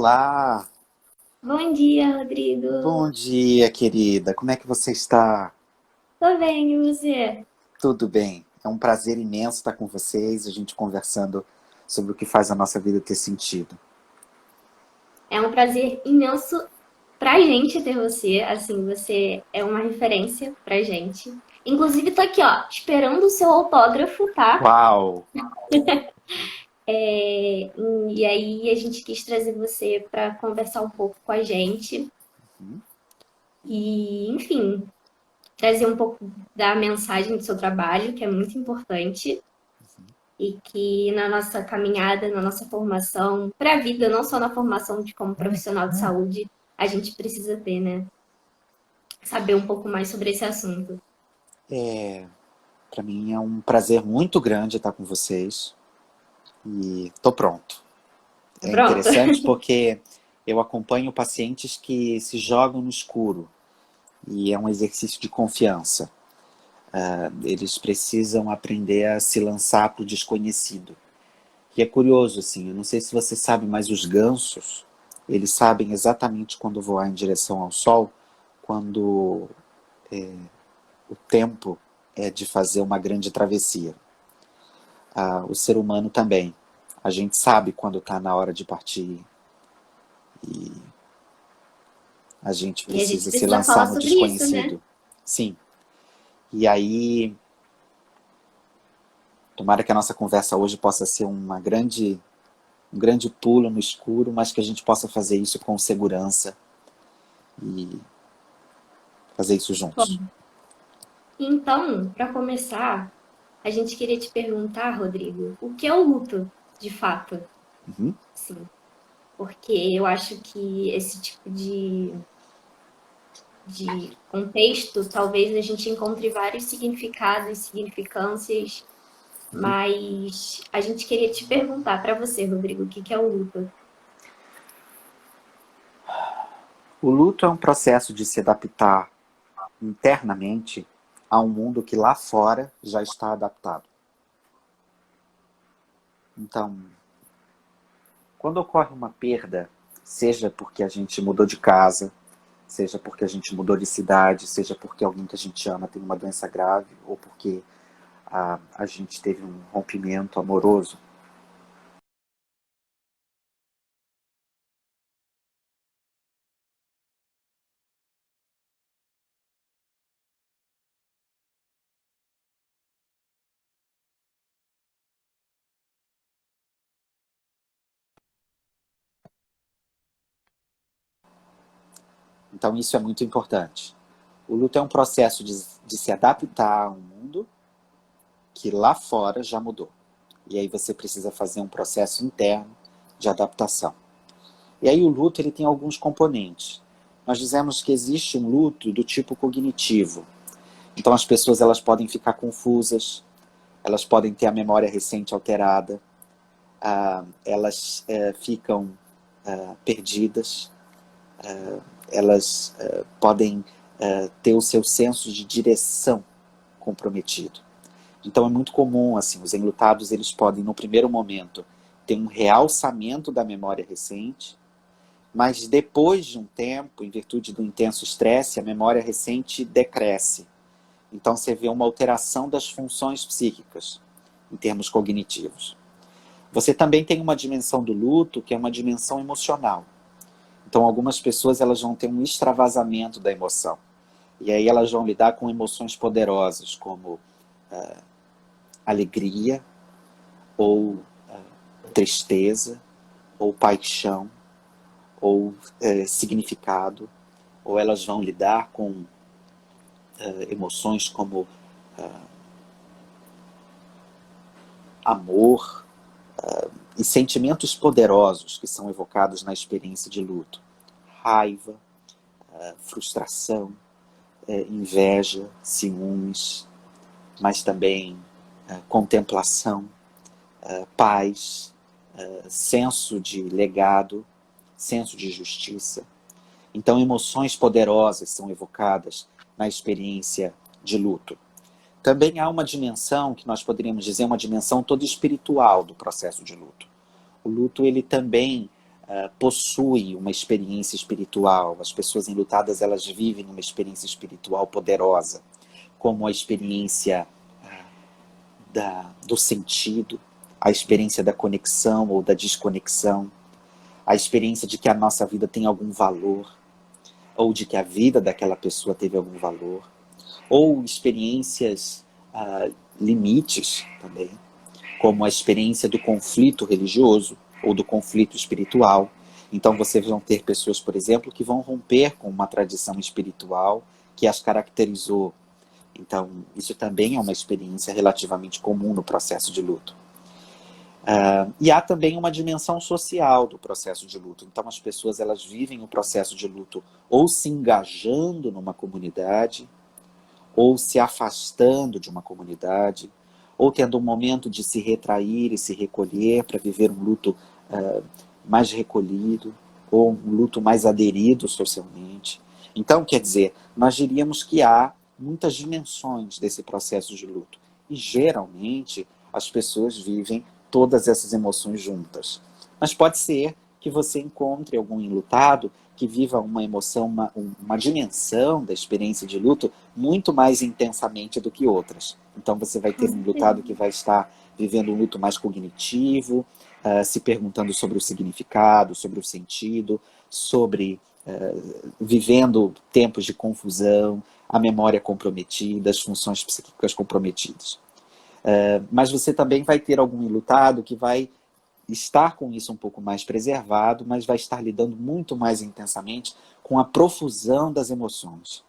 Olá, Bom dia, Rodrigo. bom dia, querida. Como é que você está? Tô bem, e você? Tudo bem? É um prazer imenso estar com vocês, a gente conversando sobre o que faz a nossa vida ter sentido. É um prazer imenso pra gente ter você. Assim, você é uma referência pra gente. Inclusive, tô aqui, ó, esperando o seu autógrafo, tá? Uau! E aí, a gente quis trazer você pra conversar um pouco com a gente. E, enfim, trazer um pouco da mensagem do seu trabalho, que é muito importante. E que na nossa caminhada, na nossa formação, para a vida, não só na formação de como profissional de saúde, a gente precisa ter, né? Saber um pouco mais sobre esse assunto. Para mim é um prazer muito grande estar com vocês e tô pronto. Tá É pronto? interessante porque eu acompanho pacientes que se jogam no escuro e é um exercício de confiança. Eles precisam aprender a se lançar para o desconhecido. E é curioso, assim, eu não sei se você sabe, mas os gansos, eles sabem exatamente quando voar em direção ao sol, quando o tempo é de fazer uma grande travessia. O ser humano também. A gente sabe quando está na hora de partir e a gente E a gente precisa se precisa falar lançar no sobre isso, né? desconhecido. Sim. E aí, tomara que a nossa conversa hoje possa ser um grande pulo no escuro, mas que a gente possa fazer isso com segurança e fazer isso juntos. Bom, então, para começar, a gente queria te perguntar, Rodrigo, o que é o luto, de fato? Uhum. Sim, porque eu acho que esse tipo de contexto, talvez a gente encontre vários significados, significâncias. Mas a gente queria te perguntar para você, Rodrigo, o que que é o luto? O luto é um processo de se adaptar internamente a um mundo que lá fora já está adaptado. Então, quando ocorre uma perda, seja porque a gente mudou de casa, seja porque a gente mudou de cidade, seja porque alguém que a gente ama tem uma doença grave, ou porque a gente teve um rompimento amoroso, então isso é muito importante. O luto é um processo de se adaptar a um mundo que lá fora já mudou. E aí você precisa fazer um processo interno de adaptação. E aí o luto ele tem alguns componentes. Nós dizemos que existe um luto do tipo cognitivo. Então as pessoas elas podem ficar confusas, elas podem ter a memória recente alterada, elas ficam perdidas, elas podem ter o seu senso de direção comprometido. Então é muito comum, assim, os enlutados eles podem no primeiro momento ter um realçamento da memória recente, mas depois de um tempo, em virtude do intenso estresse, a memória recente decresce. Então você vê uma alteração das funções psíquicas, em termos cognitivos. Você também tem uma dimensão do luto, que é uma dimensão emocional. Então algumas pessoas elas vão ter um extravasamento da emoção. E aí elas vão lidar com emoções poderosas, como alegria, ou tristeza, ou paixão, ou significado, ou elas vão lidar com emoções como amor e sentimentos poderosos que são evocados na experiência de luto. Raiva, frustração, inveja, ciúmes, mas também contemplação, paz, senso de legado, senso de justiça. Então, emoções poderosas são evocadas na experiência de luto. Também há uma dimensão que nós poderíamos dizer uma dimensão toda espiritual do processo de luto. O luto ele também possui uma experiência espiritual. As pessoas enlutadas, elas vivem uma experiência espiritual poderosa, como a experiência do sentido, a experiência da conexão ou da desconexão, a experiência de que a nossa vida tem algum valor, ou de que a vida daquela pessoa teve algum valor, ou experiências limites também, como a experiência do conflito religioso ou do conflito espiritual. Então vocês vão ter pessoas, por exemplo, que vão romper com uma tradição espiritual que as caracterizou. Então isso também é uma experiência relativamente comum no processo de luto. E há também uma dimensão social do processo de luto. Então as pessoas, elas vivem o processo de luto ou se engajando numa comunidade, ou se afastando de uma comunidade, ou tendo um momento de se retrair e se recolher para viver um luto mais recolhido, ou um luto mais aderido socialmente. Então, quer dizer, nós diríamos que há muitas dimensões desse processo de luto. E, geralmente, as pessoas vivem todas essas emoções juntas. Mas pode ser que você encontre algum enlutado que viva uma emoção, uma dimensão da experiência de luto muito mais intensamente do que outras. Então você vai ter um enlutado que vai estar vivendo um luto mais cognitivo, se perguntando sobre o significado, sobre o sentido, sobre vivendo tempos de confusão, a memória comprometida, as funções psíquicas comprometidas. Mas você também vai ter algum enlutado que vai estar com isso um pouco mais preservado, mas vai estar lidando muito mais intensamente com a profusão das emoções.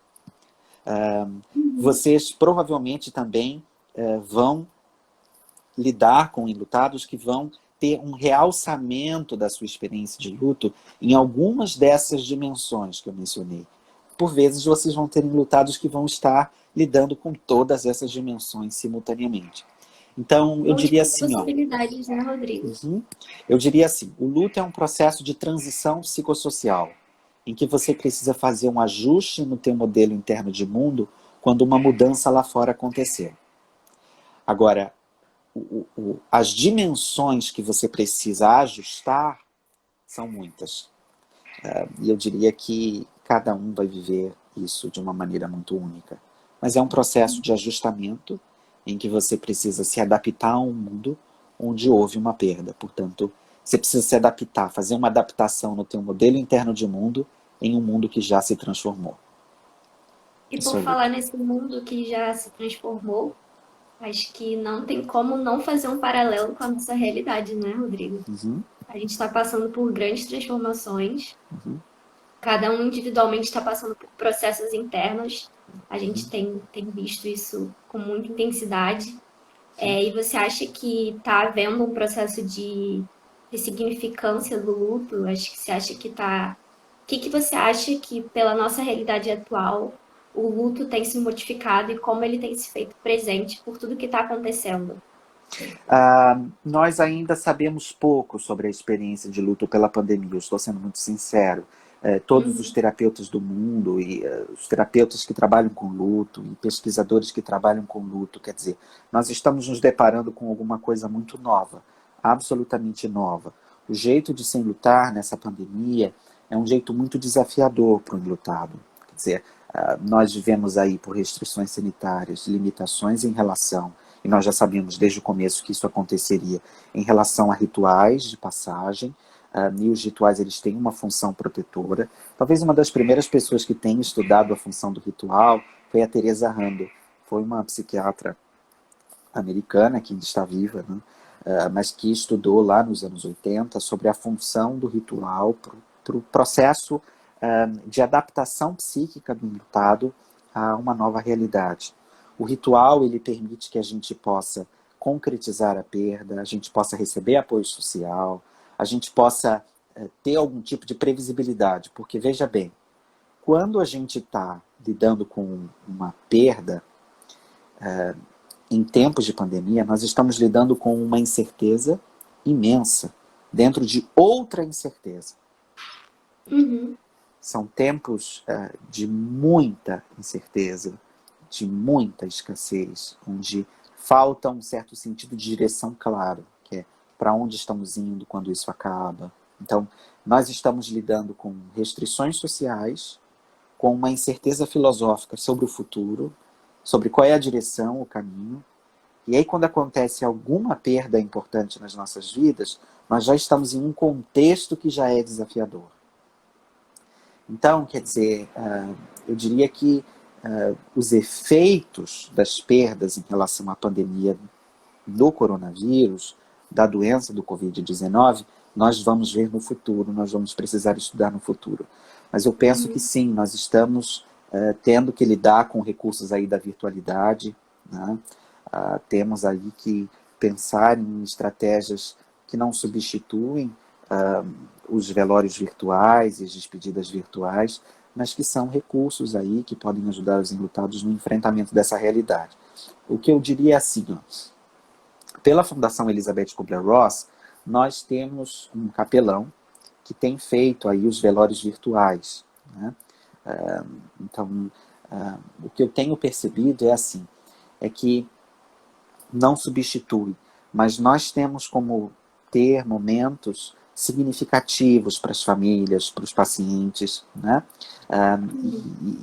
Vocês provavelmente também vão lidar com enlutados que vão ter um realçamento da sua experiência de luto em algumas dessas dimensões que eu mencionei. Por vezes vocês vão ter enlutados que vão estar lidando com todas essas dimensões simultaneamente. Então, eu diria assim, possibilidades, né, Rodrigo? Eu diria assim, o luto é um processo de transição psicossocial, em que você precisa fazer um ajuste no teu modelo interno de mundo quando uma mudança lá fora acontecer. Agora, as dimensões que você precisa ajustar são muitas. E eu diria que cada um vai viver isso de uma maneira muito única. Mas é um processo de ajustamento em que você precisa se adaptar a um mundo onde houve uma perda. Portanto, você precisa se adaptar, fazer uma adaptação no teu modelo interno de mundo em um mundo que já se transformou. E por falar nesse mundo que já se transformou, acho que não tem como não fazer um paralelo com a nossa realidade, né, Rodrigo? A gente está passando por grandes transformações. Cada um individualmente está passando por processos internos. A gente tem visto isso com muita intensidade. E você acha que está havendo um processo de ressignificância do luto? Acho que você acha que está... O que você acha que, pela nossa realidade atual, o luto tem se modificado e como ele tem se feito presente por tudo que está acontecendo? Nós ainda sabemos pouco sobre a experiência de luto pela pandemia, eu estou sendo muito sincero. Todos os terapeutas do mundo, e os terapeutas que trabalham com luto, e pesquisadores que trabalham com luto, quer dizer, nós estamos nos deparando com alguma coisa muito nova, absolutamente nova. O jeito de se enlutar nessa pandemia é um jeito muito desafiador para o enlutado. Quer dizer, nós vivemos aí por restrições sanitárias, limitações em relação, e nós já sabíamos desde o começo que isso aconteceria, em relação a rituais de passagem, e os rituais, eles têm uma função protetora. Talvez uma das primeiras pessoas que tenha estudado a função do ritual foi a Teresa Rando. Foi uma psiquiatra americana, que ainda está viva, né? Mas que estudou lá nos anos 80 sobre a função do ritual para o processo de adaptação psíquica do enlutado a uma nova realidade. O ritual, ele permite que a gente possa concretizar a perda, a gente possa receber apoio social, a gente possa ter algum tipo de previsibilidade. Porque, veja bem, quando a gente está lidando com uma perda, em tempos de pandemia, nós estamos lidando com uma incerteza imensa, dentro de outra incerteza. São tempos de muita incerteza, de muita escassez, onde falta um certo sentido de direção claro, que é para onde estamos indo quando isso acaba, Então, nós estamos lidando com restrições sociais, com uma incerteza filosófica sobre o futuro, sobre qual é a direção, o caminho. E aí, quando acontece alguma perda importante nas nossas vidas, nós já estamos em um contexto que já é desafiador. Então, quer dizer, eu diria que os efeitos das perdas em relação à pandemia do coronavírus, da doença do Covid-19, nós vamos ver no futuro, nós vamos precisar estudar no futuro. Mas eu penso que sim, nós estamos tendo que lidar com recursos aí da virtualidade, né? Temos aí que pensar em estratégias que não substituem os velórios virtuais e as despedidas virtuais, mas que são recursos aí que podem ajudar os enlutados no enfrentamento dessa realidade. O que eu diria é assim, ó, pela Fundação Elizabeth Kubler-Ross, nós temos um capelão que tem feito aí os velórios virtuais, né? Então, o que eu tenho percebido é assim, é que não substitui, mas nós temos como ter momentos significativos para as famílias, para os pacientes, né?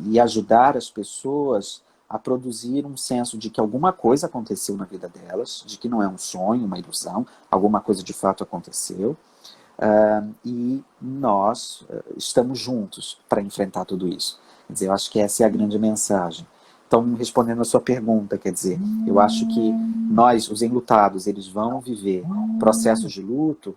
E ajudar as pessoas a produzir um senso de que alguma coisa aconteceu na vida delas, de que não é um sonho, uma ilusão, alguma coisa de fato aconteceu, e nós estamos juntos para enfrentar tudo isso. Quer dizer, eu acho que essa é a grande mensagem. Então, respondendo a sua pergunta, quer dizer, eu acho que nós, os enlutados, eles vão viver processos de luto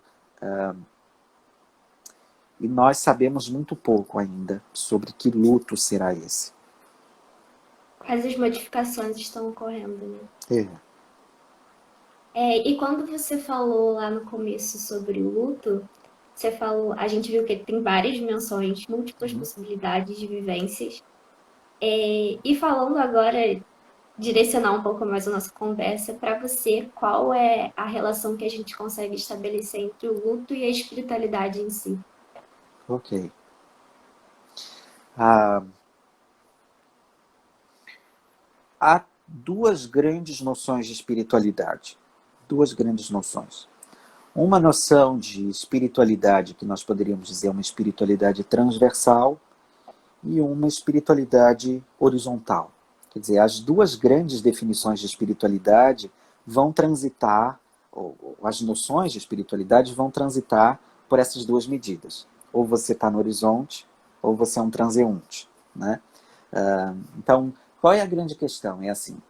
e nós sabemos muito pouco ainda sobre que luto será esse. Quais as modificações estão ocorrendo, né? É. E quando você falou lá no começo sobre o luto, você falou, a gente viu que tem várias dimensões, múltiplas possibilidades de vivências. E falando agora, direcionar um pouco mais a nossa conversa, para você, qual é a relação que a gente consegue estabelecer entre o luto e a espiritualidade em si? Ok. Há duas grandes noções de espiritualidade. Duas grandes noções. Uma noção de espiritualidade, que nós poderíamos dizer uma espiritualidade transversal, e uma espiritualidade horizontal. Quer dizer, as duas grandes definições de espiritualidade vão transitar, ou as noções de espiritualidade vão transitar por essas duas medidas. Ou você está no horizonte, ou você é um transeunte, né? Então, qual é a grande questão? É assim,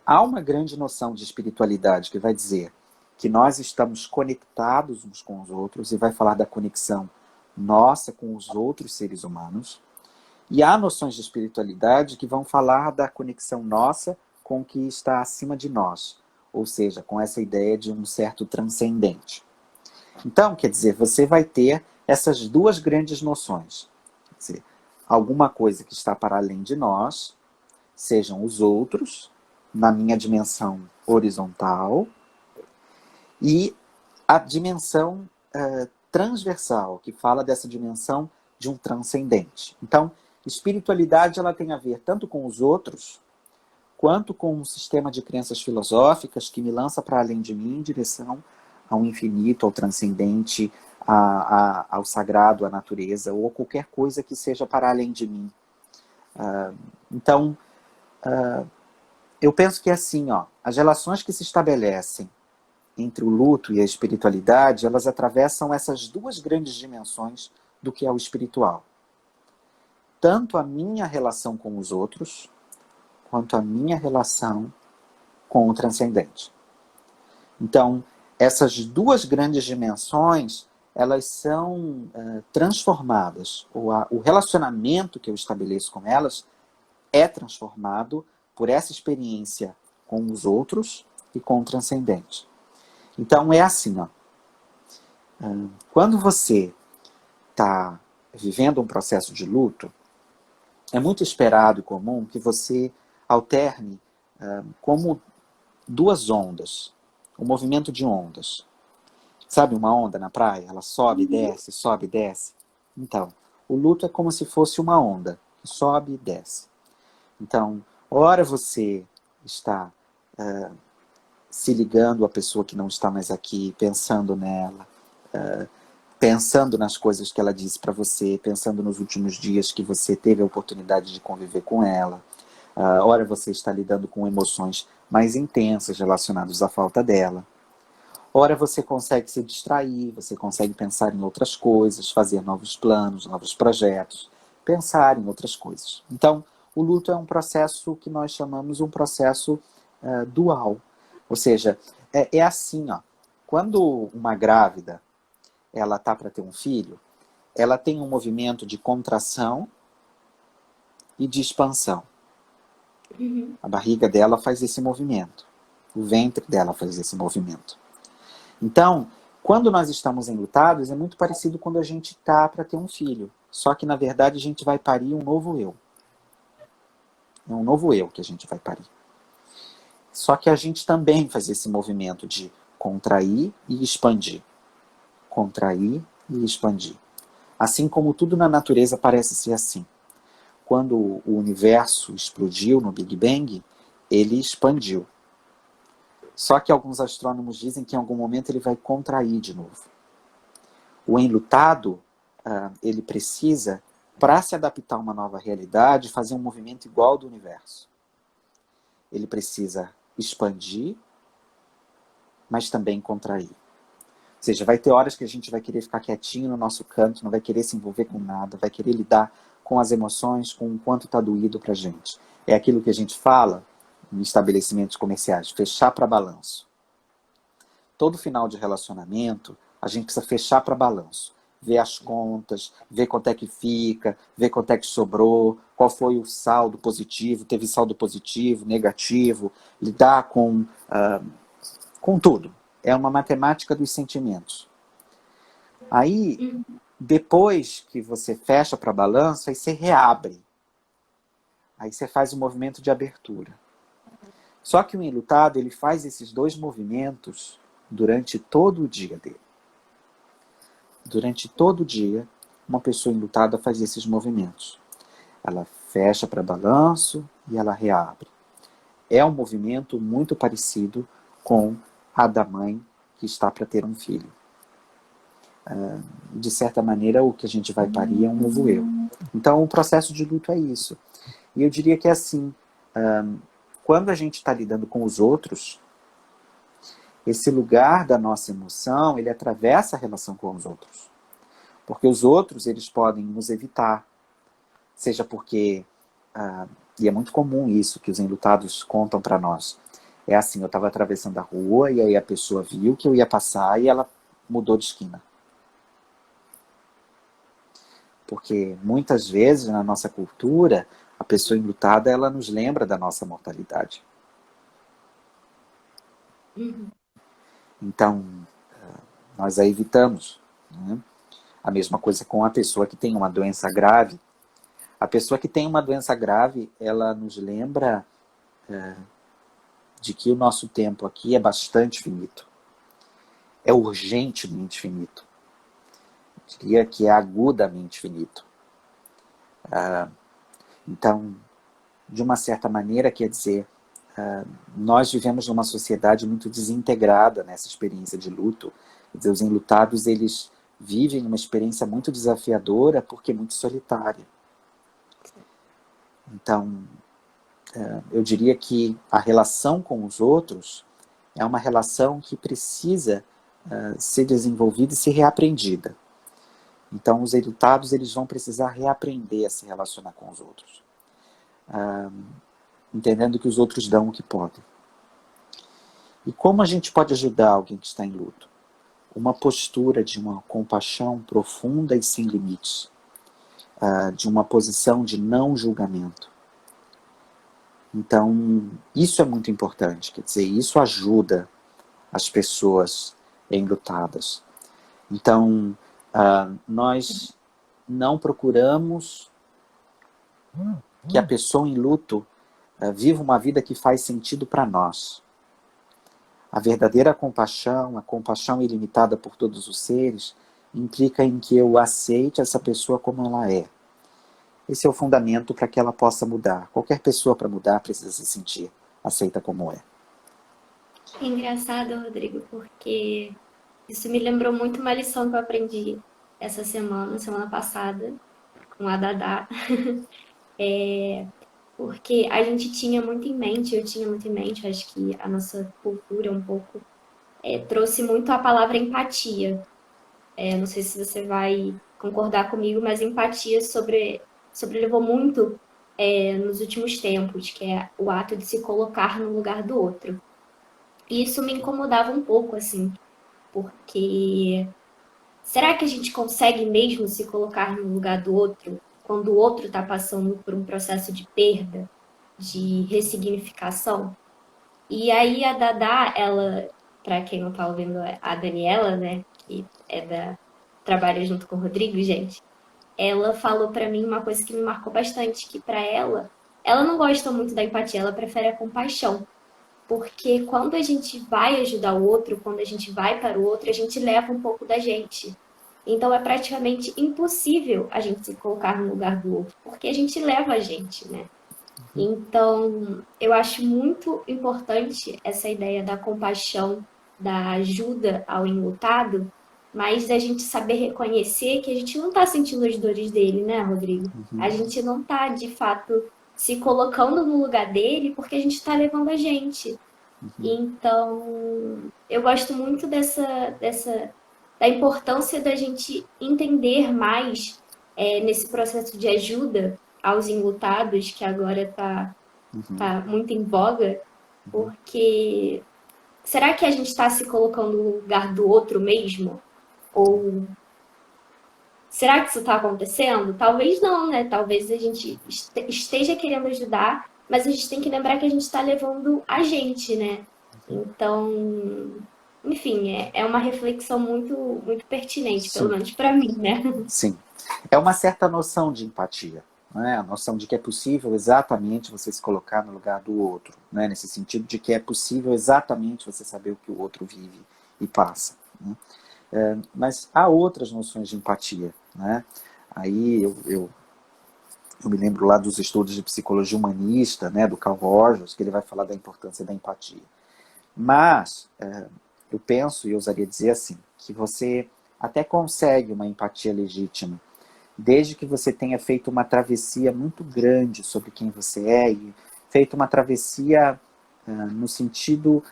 há uma grande noção de espiritualidade que vai dizer que nós estamos conectados uns com os outros e vai falar da conexão nossa com os outros seres humanos. E há noções de espiritualidade que vão falar da conexão nossa com o que está acima de nós, ou seja, com essa ideia de um certo transcendente. Então, quer dizer, você vai ter essas duas grandes noções. Quer dizer, alguma coisa que está para além de nós, sejam os outros, na minha dimensão horizontal, e a dimensão transversal, que fala dessa dimensão de um transcendente. Então, espiritualidade ela tem a ver tanto com os outros, quanto com um sistema de crenças filosóficas que me lança para além de mim em direção ao infinito, ao transcendente, ao sagrado, à natureza, ou qualquer coisa que seja para além de mim. Então, eu penso que é assim, ó, as relações que se estabelecem entre o luto e a espiritualidade, elas atravessam essas duas grandes dimensões do que é o espiritual. Tanto a minha relação com os outros, quanto a minha relação com o transcendente. Então, essas duas grandes dimensões, elas são transformadas. O relacionamento que eu estabeleço com elas é transformado por essa experiência com os outros e com o transcendente. Então, é assim, ó. Quando você está vivendo um processo de luto, é muito esperado e comum que você alterne como duas ondas, o movimento de ondas. Sabe uma onda na praia? Ela sobe e desce, sobe e desce. Então, o luto é como se fosse uma onda, que sobe e desce. Então, ora você está se ligando à pessoa que não está mais aqui, pensando nela, pensando nas coisas que ela disse para você, pensando nos últimos dias que você teve a oportunidade de conviver com ela. Ora você está lidando com emoções mais intensas relacionadas à falta dela. Ora você consegue se distrair, você consegue pensar em outras coisas, fazer novos planos, novos projetos, pensar em outras coisas. Então, o luto é um processo que nós chamamos um processo dual. Ou seja, é assim, ó, quando uma grávida ela está para ter um filho, ela tem um movimento de contração e de expansão. A barriga dela faz esse movimento. O ventre dela faz esse movimento. Então, quando nós estamos enlutados, é muito parecido quando a gente está para ter um filho. Só que, na verdade, a gente vai parir um novo eu. É um novo eu que a gente vai parir. Só que a gente também faz esse movimento de contrair e expandir. Contrair e expandir. Assim como tudo na natureza parece ser assim. Quando o universo explodiu no Big Bang, ele expandiu. Só que alguns astrônomos dizem que em algum momento ele vai contrair de novo. O enlutado, ele precisa, para se adaptar a uma nova realidade, fazer um movimento igual ao do universo. Ele precisa expandir, mas também contrair. Ou seja, vai ter horas que a gente vai querer ficar quietinho no nosso canto, não vai querer se envolver com nada, vai querer lidar com as emoções, com o quanto está doído para a gente. É aquilo que a gente fala em estabelecimentos comerciais, fechar para balanço. Todo final de relacionamento, a gente precisa fechar para balanço. Ver as contas, ver quanto é que fica, ver quanto é que sobrou, qual foi o saldo positivo, teve saldo positivo, negativo, lidar com tudo. É uma matemática dos sentimentos. Aí, depois que você fecha para balanço, aí você reabre. Aí você faz o movimento de abertura. Só que o enlutado, ele faz esses dois movimentos durante todo o dia dele. Durante todo o dia, uma pessoa enlutada faz esses movimentos. Ela fecha para balanço e ela reabre. É um movimento muito parecido com a da mãe que está para ter um filho. De certa maneira, o que a gente vai parir é um novo eu. Então, o processo de luto é isso. E eu diria que é assim, quando a gente está lidando com os outros, esse lugar da nossa emoção, ele atravessa a relação com os outros. Porque os outros, eles podem nos evitar. Seja porque, e é muito comum isso que os enlutados contam para nós. É assim, eu estava atravessando a rua e aí a pessoa viu que eu ia passar e ela mudou de esquina. Porque muitas vezes na nossa cultura, a pessoa enlutada, ela nos lembra da nossa mortalidade. Então, nós a evitamos. Né? A mesma coisa com a pessoa que tem uma doença grave. A pessoa que tem uma doença grave, ela nos lembra de que o nosso tempo aqui é bastante finito. É urgentemente finito. Eu diria que é agudamente finito. Então, de uma certa maneira, quer dizer, nós vivemos numa sociedade muito desintegrada nessa experiência de luto. Quer dizer, os enlutados, eles vivem uma experiência muito desafiadora porque é muito solitária. Então, eu diria que a relação com os outros é uma relação que precisa ser desenvolvida e ser reaprendida. Então, os enlutados, eles vão precisar reaprender a se relacionar com os outros. Entendendo que os outros dão o que podem. E como a gente pode ajudar alguém que está em luto? Uma postura de uma compaixão profunda e sem limites. De uma posição de não julgamento. Então, isso é muito importante. Quer dizer, isso ajuda as pessoas enlutadas. Então, nós não procuramos que a pessoa em luto viva uma vida que faz sentido para nós. A verdadeira compaixão, a compaixão ilimitada por todos os seres, implica em que eu aceite essa pessoa como ela é. Esse é o fundamento para que ela possa mudar. Qualquer pessoa para mudar precisa se sentir aceita como é. É engraçado, Rodrigo, porque isso me lembrou muito uma lição que eu aprendi essa semana passada, com a Dadá, porque a gente tinha muito em mente, eu tinha muito em mente, acho que a nossa cultura um pouco trouxe muito a palavra empatia. Não sei se você vai concordar comigo, mas empatia sobrelevou muito nos últimos tempos, que é o ato de se colocar no lugar do outro. E isso me incomodava um pouco, assim, porque será que a gente consegue mesmo se colocar no lugar do outro quando o outro está passando por um processo de perda, de ressignificação? E aí a Dadá, ela, para quem não tá ouvindo, é a Daniela, né, que trabalha junto com o Rodrigo, gente, ela falou para mim uma coisa que me marcou bastante, que para ela não gosta muito da empatia, ela prefere a compaixão. Porque quando a gente vai ajudar o outro, quando a gente vai para o outro, a gente leva um pouco da gente. Então é praticamente impossível a gente se colocar no lugar do outro, porque a gente leva a gente, né? Então, eu acho muito importante essa ideia da compaixão, da ajuda ao enlutado, mas da gente saber reconhecer que a gente não está sentindo as dores dele, né, Rodrigo? A gente não está, de fato, se colocando no lugar dele porque a gente está levando a gente. Então, eu gosto muito da importância da gente entender mais nesse processo de ajuda aos enlutados, que agora tá muito em voga, porque será que a gente está se colocando no lugar do outro mesmo? Ou será que isso está acontecendo? Talvez não, né? Talvez a gente esteja querendo ajudar, mas a gente tem que lembrar que a gente está levando a gente, né? Então, enfim, é uma reflexão muito, muito pertinente, pelo Sim, menos para mim, né? sim. É uma certa noção de empatia, né? A noção de que é possível exatamente você se colocar no lugar do outro, né? Nesse sentido de que é possível exatamente você saber o que o outro vive e passa, né? Mas há outras noções de empatia, né? Aí eu me lembro lá dos estudos de psicologia humanista, né, do Carl Rogers, que ele vai falar da importância da empatia. Mas eu penso, e eu ousaria dizer assim, que você até consegue uma empatia legítima, desde que você tenha feito uma travessia muito grande sobre quem você é, e feito uma travessia no sentido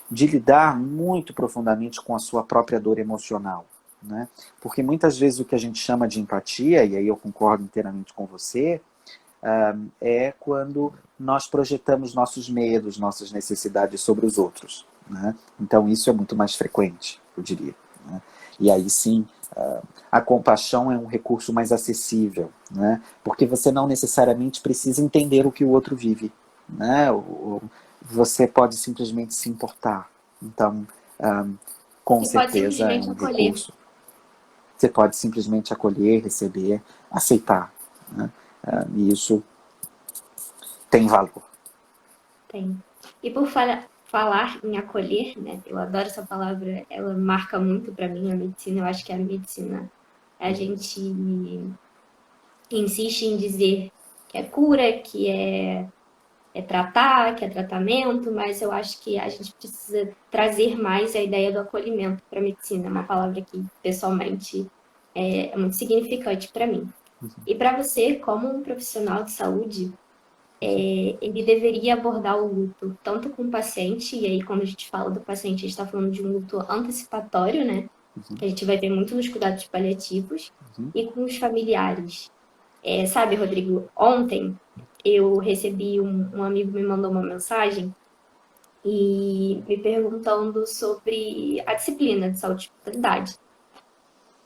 de lidar muito profundamente com a sua própria dor emocional. Né? Porque muitas vezes o que a gente chama de empatia, e aí eu concordo inteiramente com você, é quando nós projetamos nossos medos, nossas necessidades sobre os outros. Né? Então isso é muito mais frequente, eu diria. Né? E aí sim, a compaixão é um recurso mais acessível, né? Porque você não necessariamente precisa entender o que o outro vive. Né? Você pode simplesmente se importar. Então, com E pode certeza é simplesmente um acolher. recurso. Você pode simplesmente acolher, receber, aceitar. Né? E isso tem valor. Tem. E por falar em acolher, né? Eu adoro essa palavra, ela marca muito para mim a medicina. Eu acho que a medicina, a gente insiste em dizer que é cura, que é tratar, que é tratamento, mas eu acho que a gente precisa trazer mais a ideia do acolhimento para a medicina. É uma palavra que, pessoalmente, é muito significante para mim. E para você, como um profissional de saúde, ele deveria abordar o luto tanto com o paciente, e aí quando a gente fala do paciente, a gente está falando de um luto antecipatório, né? Que a gente vai ver muito nos cuidados paliativos, e com os familiares. Sabe, Rodrigo, ontem eu recebi um amigo me mandou uma mensagem e me perguntando sobre a disciplina de saúde e hospitalidade.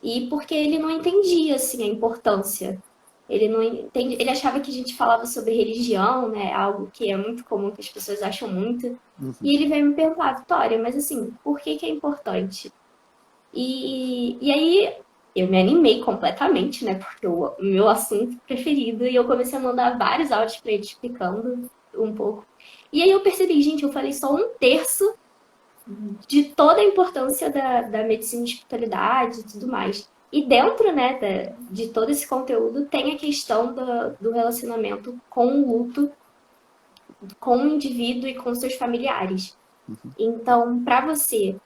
E porque ele não entendia assim a importância. Ele não entende, ele achava que a gente falava sobre religião, né? Algo que é muito comum, que as pessoas acham muito. E ele veio me perguntar, Vitória, mas assim, por que é importante? E aí eu me animei completamente, né? Porque o meu assunto preferido, e eu comecei a mandar vários áudios para ele explicando um pouco. E aí eu percebi, gente, eu falei só um terço de toda a importância da medicina de hospitalidade e tudo mais. E dentro, né, de todo esse conteúdo tem a questão do relacionamento com o luto, com o indivíduo e com seus familiares. Então, para você,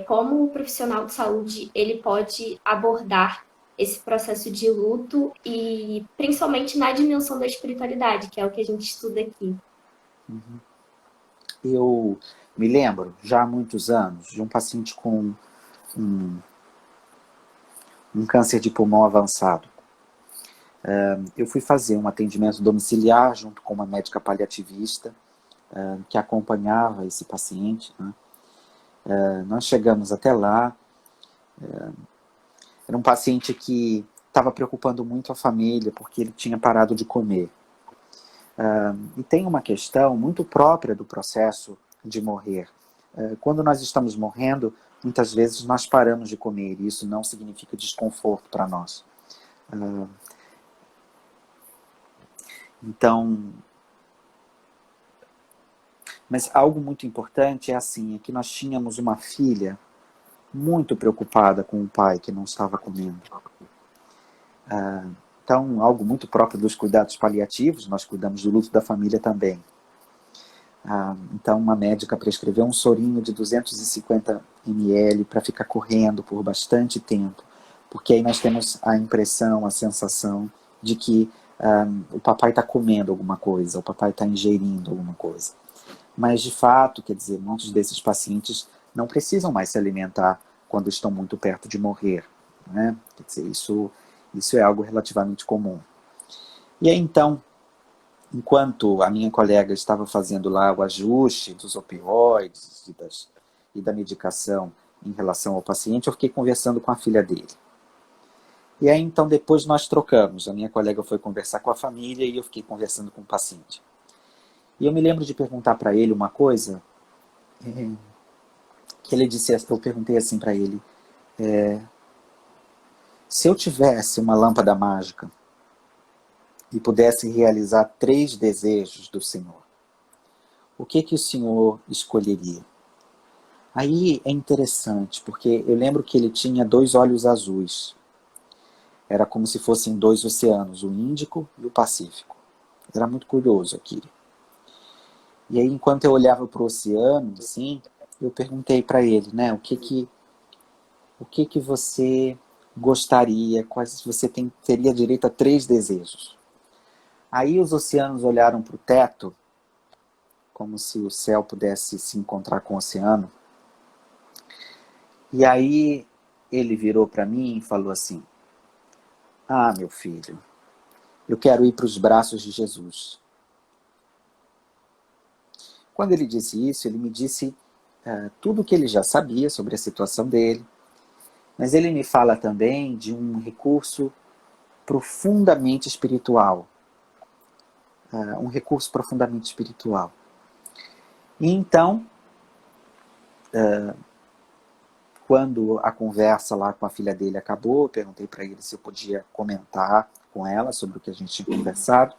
como o profissional de saúde ele pode abordar esse processo de luto e principalmente na dimensão da espiritualidade, que é o que a gente estuda aqui. Eu me lembro, já há muitos anos, de um paciente com um câncer de pulmão avançado. Eu fui fazer um atendimento domiciliar junto com uma médica paliativista que acompanhava esse paciente, né? Nós chegamos até lá. Era um paciente que estava preocupando muito a família porque ele tinha parado de comer. E tem uma questão muito própria do processo de morrer. Quando nós estamos morrendo, muitas vezes nós paramos de comer, e isso não significa desconforto para nós. Então, mas algo muito importante é assim, é que nós tínhamos uma filha muito preocupada com o pai que não estava comendo. Então, algo muito próprio dos cuidados paliativos, nós cuidamos do luto da família também. Então, uma médica prescreveu um sorinho de 250 ml para ficar correndo por bastante tempo, porque aí nós temos a impressão, a sensação de que o papai está comendo alguma coisa, o papai está ingerindo alguma coisa. Mas, de fato, quer dizer, muitos desses pacientes não precisam mais se alimentar quando estão muito perto de morrer, né? Quer dizer, isso é algo relativamente comum. E aí, então, enquanto a minha colega estava fazendo lá o ajuste dos opioides e da medicação em relação ao paciente, eu fiquei conversando com a filha dele. E aí, então, depois nós trocamos. A minha colega foi conversar com a família e eu fiquei conversando com o paciente. E eu me lembro de perguntar para ele uma coisa, que ele disse, eu perguntei assim para ele, se eu tivesse uma lâmpada mágica e pudesse realizar 3 desejos do Senhor, o que o Senhor escolheria? Aí é interessante, porque eu lembro que ele tinha 2 olhos azuis. Era como se fossem 2 oceanos, o Índico e o Pacífico. Era muito curioso aquilo. E aí, enquanto eu olhava para o oceano, assim, eu perguntei para ele, né, o que você gostaria, quais você teria direito a 3 desejos. Aí os oceanos olharam para o teto, como se o céu pudesse se encontrar com o oceano. E aí ele virou para mim e falou assim, meu filho, eu quero ir para os braços de Jesus. Quando ele disse isso, ele me disse tudo o que ele já sabia sobre a situação dele, mas ele me fala também de um recurso profundamente espiritual. Um recurso profundamente espiritual. E então, quando a conversa lá com a filha dele acabou, eu perguntei para ele se eu podia comentar com ela sobre o que a gente tinha conversado.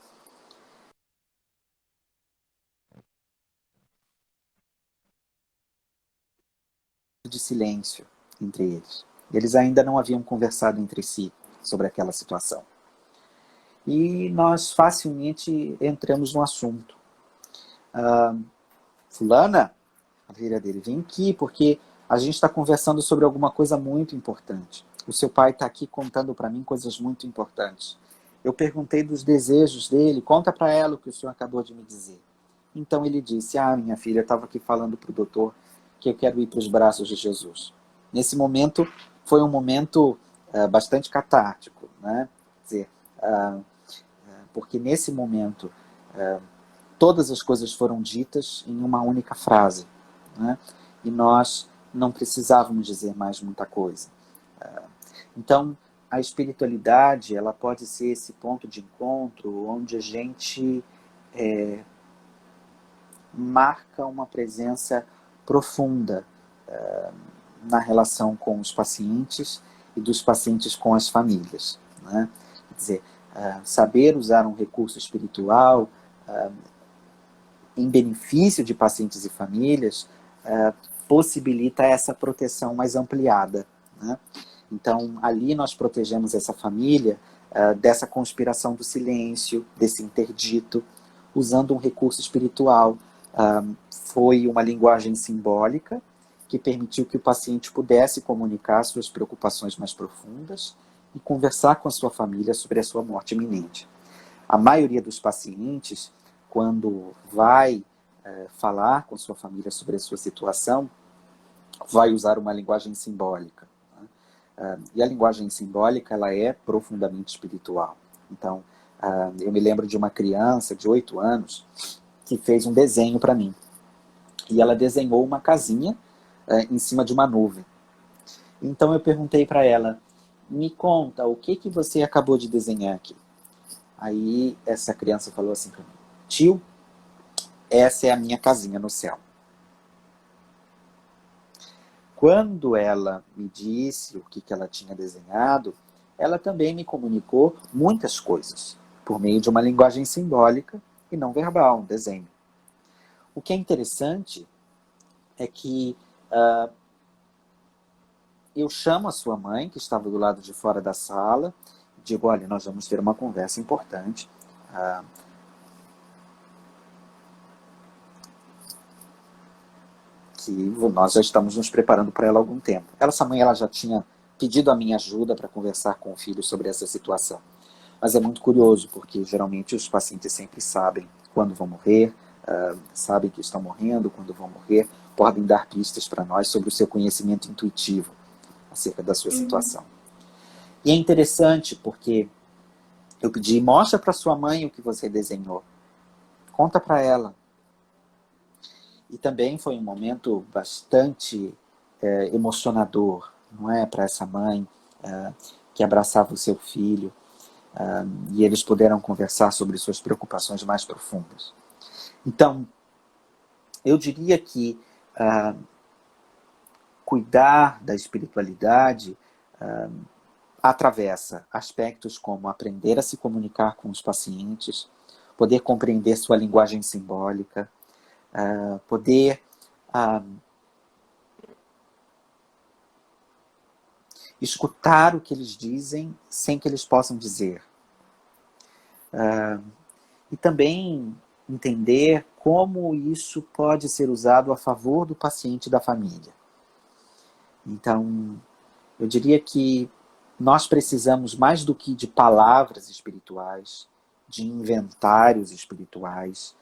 De silêncio entre eles. Eles ainda não haviam conversado entre si sobre aquela situação. E nós facilmente entramos no assunto. Fulana, a filha dele, vem aqui porque a gente está conversando sobre alguma coisa muito importante. O seu pai está aqui contando para mim coisas muito importantes. Eu perguntei dos desejos dele, conta para ela o que o senhor acabou de me dizer. Então ele disse, minha filha, eu estava aqui falando para o doutor que eu quero ir para os braços de Jesus. Nesse momento, foi um momento bastante catártico, né? Quer dizer, porque nesse momento, todas as coisas foram ditas em uma única frase, né? E nós não precisávamos dizer mais muita coisa. Então, a espiritualidade, ela pode ser esse ponto de encontro onde a gente marca uma presença profunda na relação com os pacientes e dos pacientes com as famílias, né? Quer dizer, saber usar um recurso espiritual em benefício de pacientes e famílias possibilita essa proteção mais ampliada, né? Então, ali nós protegemos essa família dessa conspiração do silêncio, desse interdito, usando um recurso espiritual. Foi uma linguagem simbólica que permitiu que o paciente pudesse comunicar suas preocupações mais profundas e conversar com a sua família sobre a sua morte iminente. A maioria dos pacientes, quando vai falar com sua família sobre a sua situação, vai usar uma linguagem simbólica. E a linguagem simbólica, ela é profundamente espiritual. Então, eu me lembro de uma criança de 8 anos que fez um desenho para mim. E ela desenhou uma casinha em cima de uma nuvem. Então eu perguntei para ela, me conta, o que você acabou de desenhar aqui? Aí essa criança falou assim para mim, tio, essa é a minha casinha no céu. Quando ela me disse o que ela tinha desenhado, ela também me comunicou muitas coisas, por meio de uma linguagem simbólica e não verbal, um desenho. O que é interessante é que eu chamo a sua mãe, que estava do lado de fora da sala, e digo, olha, nós vamos ter uma conversa importante. Que nós já estamos nos preparando para ela há algum tempo. Essa mãe ela já tinha pedido a minha ajuda para conversar com o filho sobre essa situação. Mas é muito curioso, porque geralmente os pacientes sempre sabem quando vão morrer, sabem que estão morrendo, quando vão morrer, podem dar pistas para nós sobre o seu conhecimento intuitivo acerca da sua situação. E é interessante porque eu pedi, mostra para sua mãe o que você desenhou. Conta para ela. E também foi um momento bastante emocionador, não é? Para essa mãe que abraçava o seu filho e eles puderam conversar sobre suas preocupações mais profundas. Então, eu diria que cuidar da espiritualidade atravessa aspectos como aprender a se comunicar com os pacientes, poder compreender sua linguagem simbólica, poder escutar o que eles dizem sem que eles possam dizer. E também entender como isso pode ser usado a favor do paciente e da família. Então, eu diria que nós precisamos mais do que de palavras espirituais, de inventários espirituais,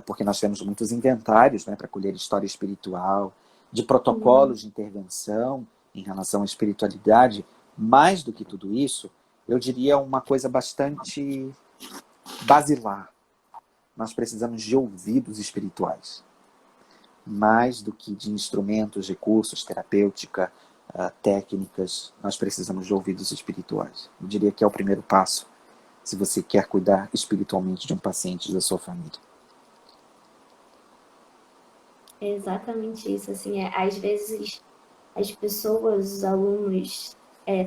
porque nós temos muitos inventários, né, para colher história espiritual, de protocolos de intervenção em relação à espiritualidade. Mais do que tudo isso, eu diria uma coisa bastante basilar. Nós precisamos de ouvidos espirituais. Mais do que de instrumentos, recursos, terapêutica, técnicas, nós precisamos de ouvidos espirituais. Eu diria que é o primeiro passo, se você quer cuidar espiritualmente de um paciente da sua família. É exatamente isso. Assim, às vezes as pessoas, os alunos,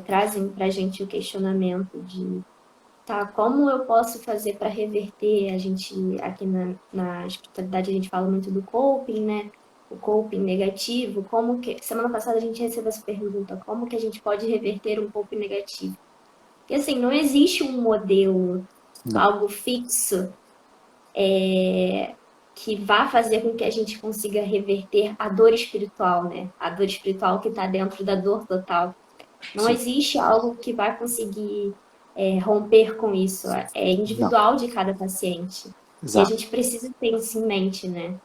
trazem para a gente o questionamento de tá, como eu posso fazer para reverter? A gente, aqui na espiritualidade, a gente fala muito do coping, né? O coping negativo. Semana passada a gente recebeu essa pergunta, como que a gente pode reverter um coping negativo? E assim, não existe um modelo, algo fixo, que vá fazer com que a gente consiga reverter a dor espiritual, né? A dor espiritual que está dentro da dor total. Não existe algo que vai conseguir romper com isso. É individual de cada paciente. Exato. E a gente precisa ter isso em mente, né?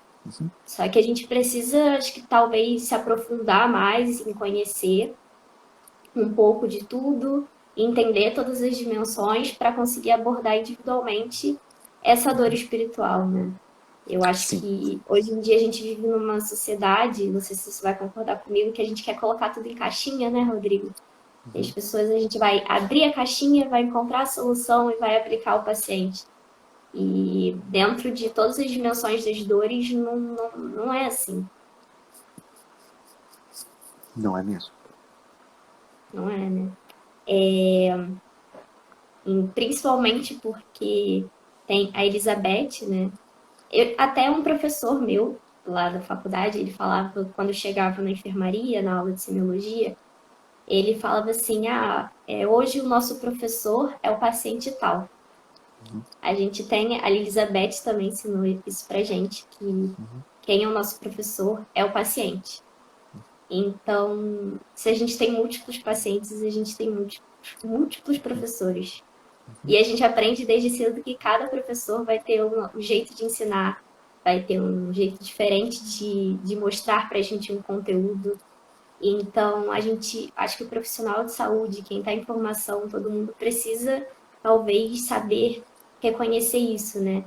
Só que a gente precisa, acho que talvez, se aprofundar mais em conhecer um pouco de tudo, entender todas as dimensões para conseguir abordar individualmente essa dor espiritual, né? Eu acho que hoje em dia a gente vive numa sociedade, não sei se você vai concordar comigo, que a gente quer colocar tudo em caixinha, né, Rodrigo? E as pessoas, a gente vai abrir a caixinha, vai encontrar a solução e vai aplicar ao paciente. E dentro de todas as dimensões das dores, não é assim. Não é mesmo? Não é, né? Principalmente porque tem a Elizabeth, né? Até um professor meu, lá da faculdade, ele falava, quando eu chegava na enfermaria, na aula de semiologia, ele falava assim, hoje o nosso professor é o paciente tal. A gente tem, a Elizabeth também ensinou isso pra gente, que quem é o nosso professor é o paciente. Então, se a gente tem múltiplos pacientes, a gente tem múltiplos professores. E a gente aprende desde cedo que cada professor vai ter um jeito de ensinar, vai ter um jeito diferente de mostrar para a gente um conteúdo. Então, acho que o profissional de saúde, quem está em formação, todo mundo precisa, talvez, saber reconhecer isso, né?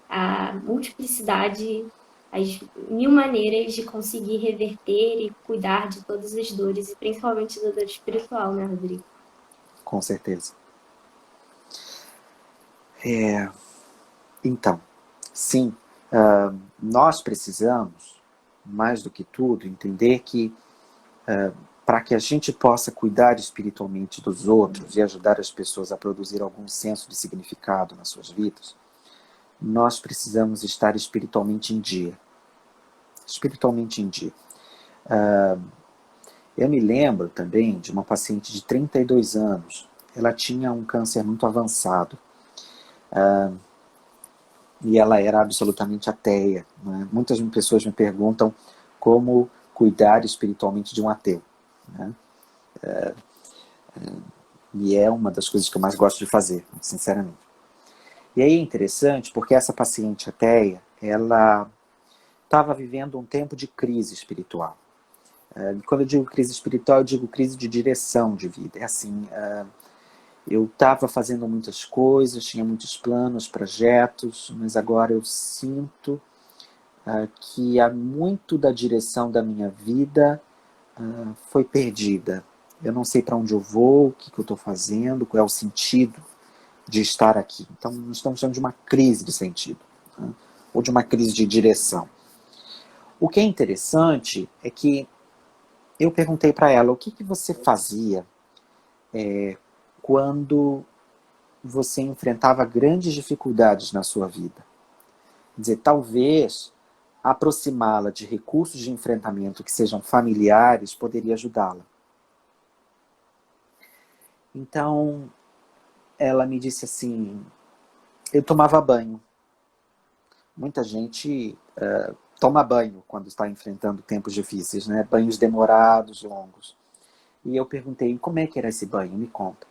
A multiplicidade, as mil maneiras de conseguir reverter e cuidar de todas as dores, e principalmente da dor espiritual, né, Rodrigo? Com certeza. Então, sim, nós precisamos, mais do que tudo, entender que para que a gente possa cuidar espiritualmente dos outros e ajudar as pessoas a produzir algum senso de significado nas suas vidas, nós precisamos estar espiritualmente em dia. Espiritualmente em dia. Eu me lembro também de uma paciente de 32 anos. Ela tinha um câncer muito avançado. E ela era absolutamente ateia. Né? Muitas pessoas me perguntam como cuidar espiritualmente de um ateu. Né? E é uma das coisas que eu mais gosto de fazer, sinceramente. E aí é interessante porque essa paciente ateia, ela estava vivendo um tempo de crise espiritual. Quando eu digo crise espiritual, eu digo crise de direção de vida. É assim, eu estava fazendo muitas coisas, tinha muitos planos, projetos, mas agora eu sinto que há muito da direção da minha vida foi perdida. Eu não sei para onde eu vou, o que eu estou fazendo, qual é o sentido de estar aqui. Então, nós estamos falando de uma crise de sentido, né? Ou de uma crise de direção. O que é interessante é que eu perguntei para ela, o que você fazia quando você enfrentava grandes dificuldades na sua vida? Quer dizer, talvez aproximá-la de recursos de enfrentamento que sejam familiares poderia ajudá-la. Então, ela me disse assim, eu tomava banho. Muita gente toma banho quando está enfrentando tempos difíceis, né? Banhos demorados, longos. E eu perguntei, como é que era esse banho? Me conta.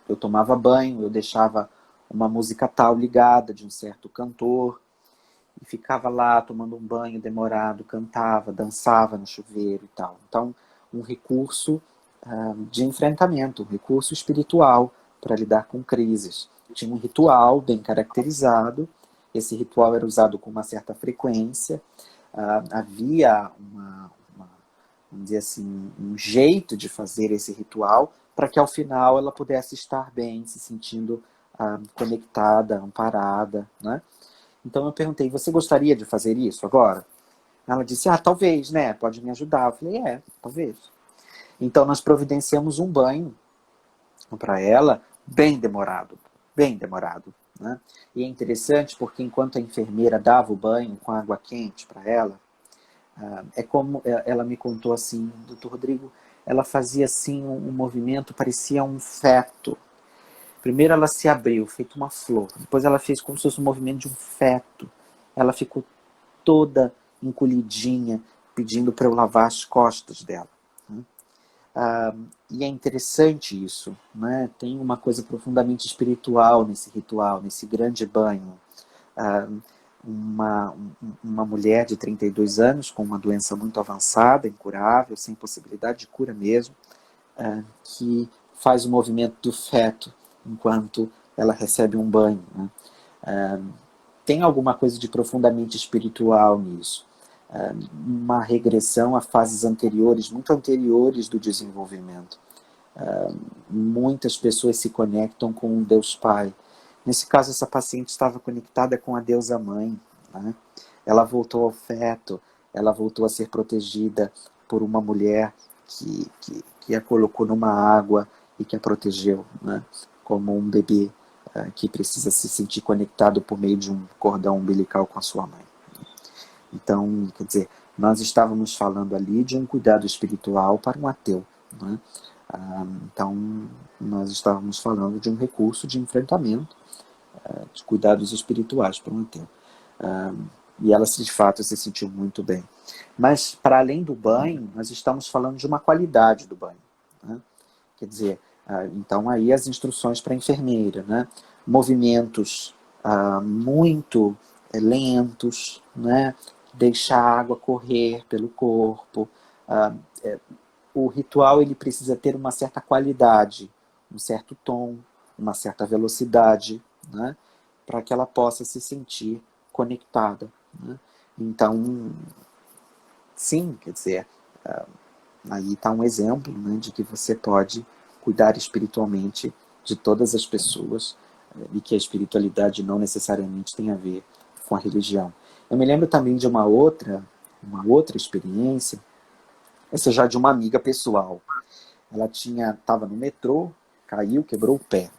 Eu tomava banho, eu deixava uma música tal ligada de um certo cantor e ficava lá tomando um banho demorado, cantava, dançava no chuveiro e tal. Então, um recurso de enfrentamento, um recurso espiritual para lidar com crises. Tinha um ritual bem caracterizado, esse ritual era usado com uma certa frequência, havia vamos dizer assim, um jeito de fazer esse ritual para que ao final ela pudesse estar bem, se sentindo conectada, amparada, né? Então eu perguntei, você gostaria de fazer isso agora? Ela disse, talvez, né? Pode me ajudar. Eu falei, talvez. Então nós providenciamos um banho para ela, bem demorado, bem demorado. Né? E é interessante porque enquanto a enfermeira dava o banho com água quente para ela, é como ela me contou assim, doutor Rodrigo, ela fazia assim um movimento, parecia um feto. Primeiro ela se abriu, feito uma flor. Depois ela fez como se fosse um movimento de um feto. Ela ficou toda encolhidinha, pedindo para eu lavar as costas dela. Né? E é interessante isso, né? Tem uma coisa profundamente espiritual nesse ritual, nesse grande banho. Uma mulher de 32 anos com uma doença muito avançada, incurável, sem possibilidade de cura mesmo, que faz o movimento do feto enquanto ela recebe um banho. Né? Tem alguma coisa de profundamente espiritual nisso. Uma regressão a fases anteriores, muito anteriores do desenvolvimento. Muitas pessoas se conectam com um Deus Pai. Nesse caso, essa paciente estava conectada com a deusa mãe. Né? Ela voltou ao feto, ela voltou a ser protegida por uma mulher que a colocou numa água e que a protegeu, né? Como um bebê que precisa se sentir conectado por meio de um cordão umbilical com a sua mãe. Então, quer dizer, nós estávamos falando ali de um cuidado espiritual para um ateu. Né? Então, nós estávamos falando de um recurso de enfrentamento, de cuidados espirituais para um ateu. E ela, de fato, se sentiu muito bem. Mas, para além do banho, nós estamos falando de uma qualidade do banho, né? Quer dizer, então aí as instruções para a enfermeira, né? Movimentos muito lentos, né? Deixar a água correr pelo corpo. O ritual ele precisa ter uma certa qualidade, um certo tom, uma certa velocidade, né? Para que ela possa se sentir conectada, né? Então, sim, quer dizer, aí está um exemplo, né, de que você pode cuidar espiritualmente de todas as pessoas e que a espiritualidade não necessariamente tem a ver com a religião. Eu me lembro também de uma outra experiência, essa já de uma amiga pessoal. Ela estava no metrô, caiu, quebrou o pé.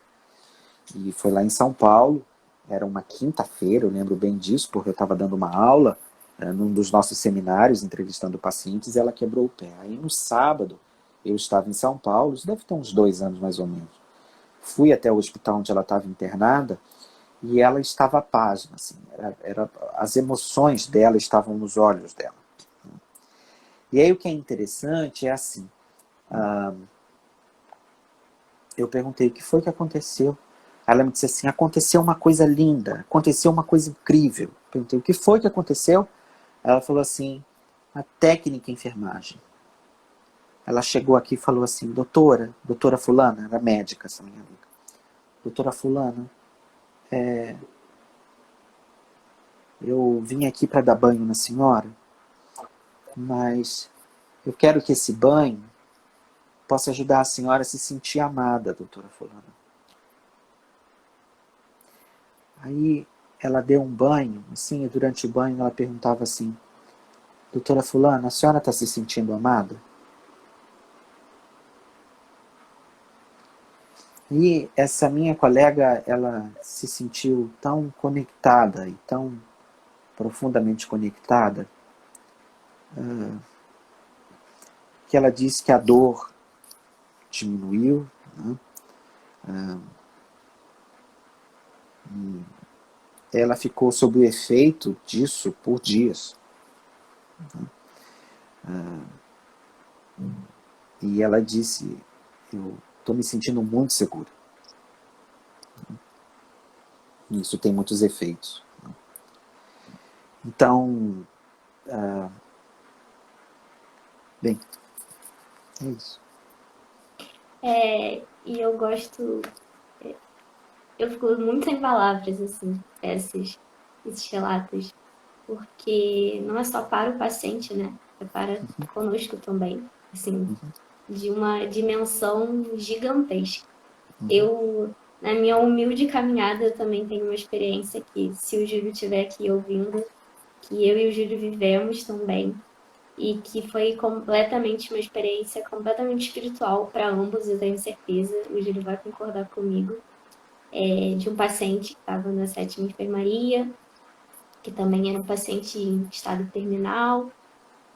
E foi lá em São Paulo, era uma quinta-feira, eu lembro bem disso, porque eu estava dando uma aula num dos nossos seminários, entrevistando pacientes, e ela quebrou o pé. Aí no sábado, eu estava em São Paulo, isso deve ter uns 2 anos mais ou menos. Fui até o hospital onde ela estava internada, e ela estava pasma, assim, as emoções dela estavam nos olhos dela. E aí o que é interessante é assim, eu perguntei o que foi que aconteceu. Ela me disse assim, aconteceu uma coisa linda, aconteceu uma coisa incrível. Eu perguntei, o que foi que aconteceu? Ela falou assim, a técnica em enfermagem. Ela chegou aqui e falou assim, doutora fulana, era médica essa minha amiga. Doutora fulana, eu vim aqui para dar banho na senhora, mas eu quero que esse banho possa ajudar a senhora a se sentir amada, doutora fulana. Aí ela deu um banho, assim, e durante o banho ela perguntava assim, doutora fulana, a senhora está se sentindo amada? E essa minha colega, ela se sentiu tão conectada e tão profundamente conectada, que ela disse que a dor diminuiu, né? Ela ficou sob o efeito disso por dias. E ela disse, eu estou me sentindo muito segura. Isso tem muitos efeitos. Então, bem, é isso. E eu gosto, eu fico muito sem palavras, assim, esses relatos, porque não é só para o paciente, né? É para conosco também, assim, de uma dimensão gigantesca. Eu, na minha humilde caminhada, eu também tenho uma experiência que, se o Júlio estiver aqui ouvindo, que eu e o Júlio vivemos também, e que foi completamente uma experiência completamente espiritual para ambos, eu tenho certeza, o Júlio vai concordar comigo, de um paciente que estava na 7ª enfermaria, que também era um paciente em estado terminal,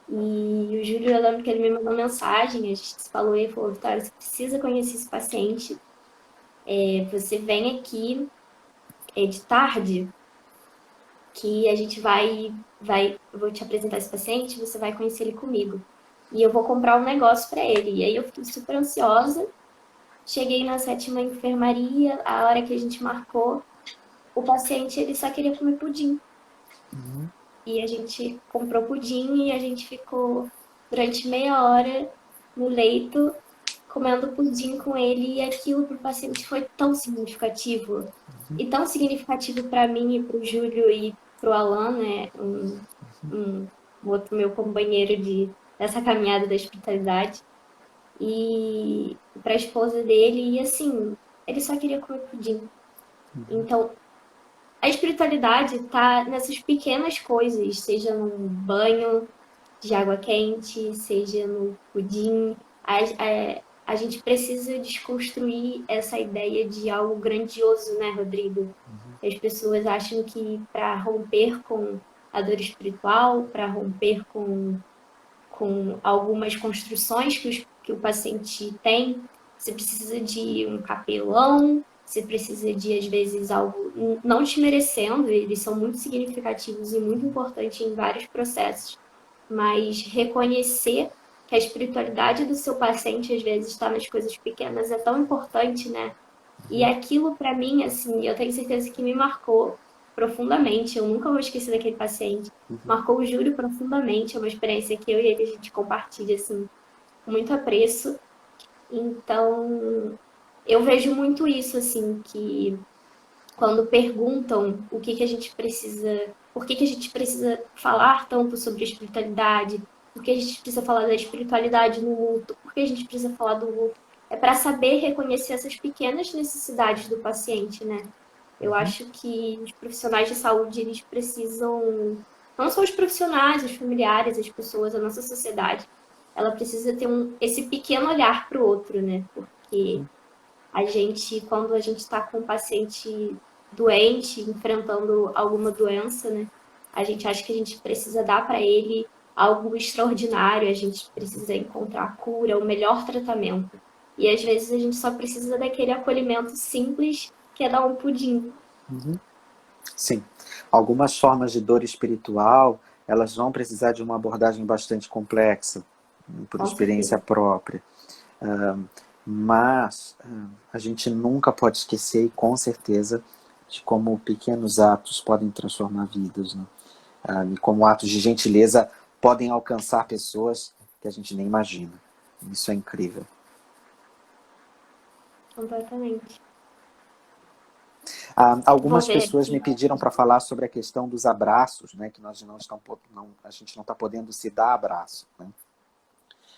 e o Júlio, eu lembro que ele me mandou mensagem, a gente se falou e ele falou, Vitória, você precisa conhecer esse paciente, você vem aqui de tarde, que a gente eu vou te apresentar esse paciente, você vai conhecer ele comigo. E eu vou comprar um negócio para ele. E aí eu fiquei super ansiosa. Cheguei na 7ª enfermaria, a hora que a gente marcou, o paciente ele só queria comer pudim. E a gente comprou pudim e a gente ficou durante meia hora no leito comendo pudim com ele. E aquilo para o paciente foi tão significativo. E tão significativo para mim e para o Júlio e para o Alan, né? Um outro meu companheiro dessa caminhada da espiritualidade. E para a esposa dele, e assim, ele só queria comer pudim. Então, a espiritualidade está nessas pequenas coisas, seja num banho de água quente, seja no pudim. A gente precisa desconstruir essa ideia de algo grandioso, né, Rodrigo? As pessoas acham que para romper com a dor espiritual, para romper com algumas construções que o paciente tem, você precisa de um capelão, você precisa de, às vezes, algo não desmerecendo, eles são muito significativos e muito importantes em vários processos, mas reconhecer que a espiritualidade do seu paciente, às vezes, está nas coisas pequenas, é tão importante, né? E aquilo, para mim, assim, eu tenho certeza que me marcou profundamente. Eu nunca vou esquecer daquele paciente. Marcou o Júlio profundamente. É uma experiência que eu e ele a gente compartilha, assim, com muito apreço. Então, eu vejo muito isso, assim, que quando perguntam o que que a gente precisa, por que que a gente precisa falar tanto sobre espiritualidade, por que a gente precisa falar da espiritualidade no luto, por que a gente precisa falar do luto, é para saber reconhecer essas pequenas necessidades do paciente, né? Eu acho que os profissionais de saúde, eles precisam, não só os profissionais, os familiares, as pessoas, a nossa sociedade, ela precisa ter esse pequeno olhar para o outro, né? Porque a gente, quando a gente está com um paciente doente, enfrentando alguma doença, né? A gente acha que a gente precisa dar para ele algo extraordinário, a gente precisa encontrar a cura, o melhor tratamento. E às vezes a gente só precisa daquele acolhimento simples que é dar um pudim. Sim. Algumas formas de dor espiritual, elas vão precisar de uma abordagem bastante complexa, por Com experiência certeza. própria. Mas a gente nunca pode esquecer, e com certeza, de como pequenos atos podem transformar vidas, né? E como atos de gentileza podem alcançar pessoas que a gente nem imagina. Isso é incrível. Completamente. Vou Algumas ver pessoas me aqui. pediram para falar sobre a questão dos abraços, né, que nós a gente não está podendo se dar abraço, né?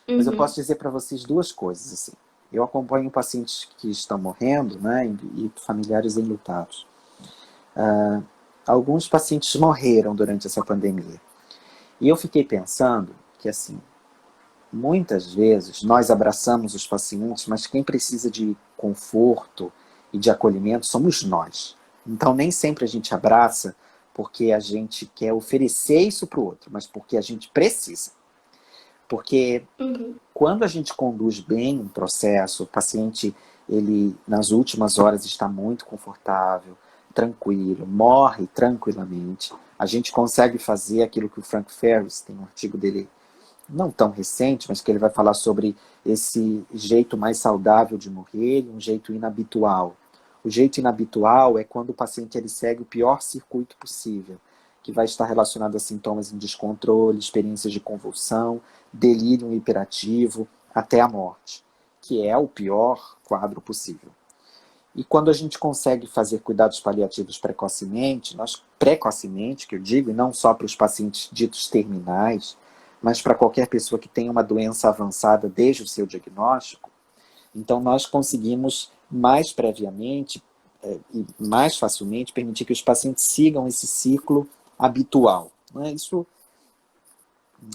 Mas eu Uhum. posso dizer para vocês duas coisas. Assim. Eu acompanho pacientes que estão morrendo, né, e familiares enlutados. Alguns pacientes morreram durante essa pandemia. E eu fiquei pensando que, assim, muitas vezes nós abraçamos os pacientes, mas quem precisa de conforto e de acolhimento somos nós. Então nem sempre a gente abraça porque a gente quer oferecer isso para o outro, mas porque a gente precisa. Porque Uhum. quando a gente conduz bem um processo, o paciente, ele nas últimas horas está muito confortável, tranquilo, morre tranquilamente, a gente consegue fazer aquilo que o Frank Ferris, tem um artigo dele não tão recente, mas que ele vai falar sobre esse jeito mais saudável de morrer e um jeito inabitual. O jeito inabitual é quando o paciente ele segue o pior circuito possível, que vai estar relacionado a sintomas em descontrole, experiências de convulsão, delírio hiperativo, até a morte, que é o pior quadro possível. E quando a gente consegue fazer cuidados paliativos precocemente, que eu digo, e não só para os pacientes ditos terminais, mas para qualquer pessoa que tenha uma doença avançada desde o seu diagnóstico, então nós conseguimos mais previamente e mais facilmente permitir que os pacientes sigam esse ciclo habitual. Né? Isso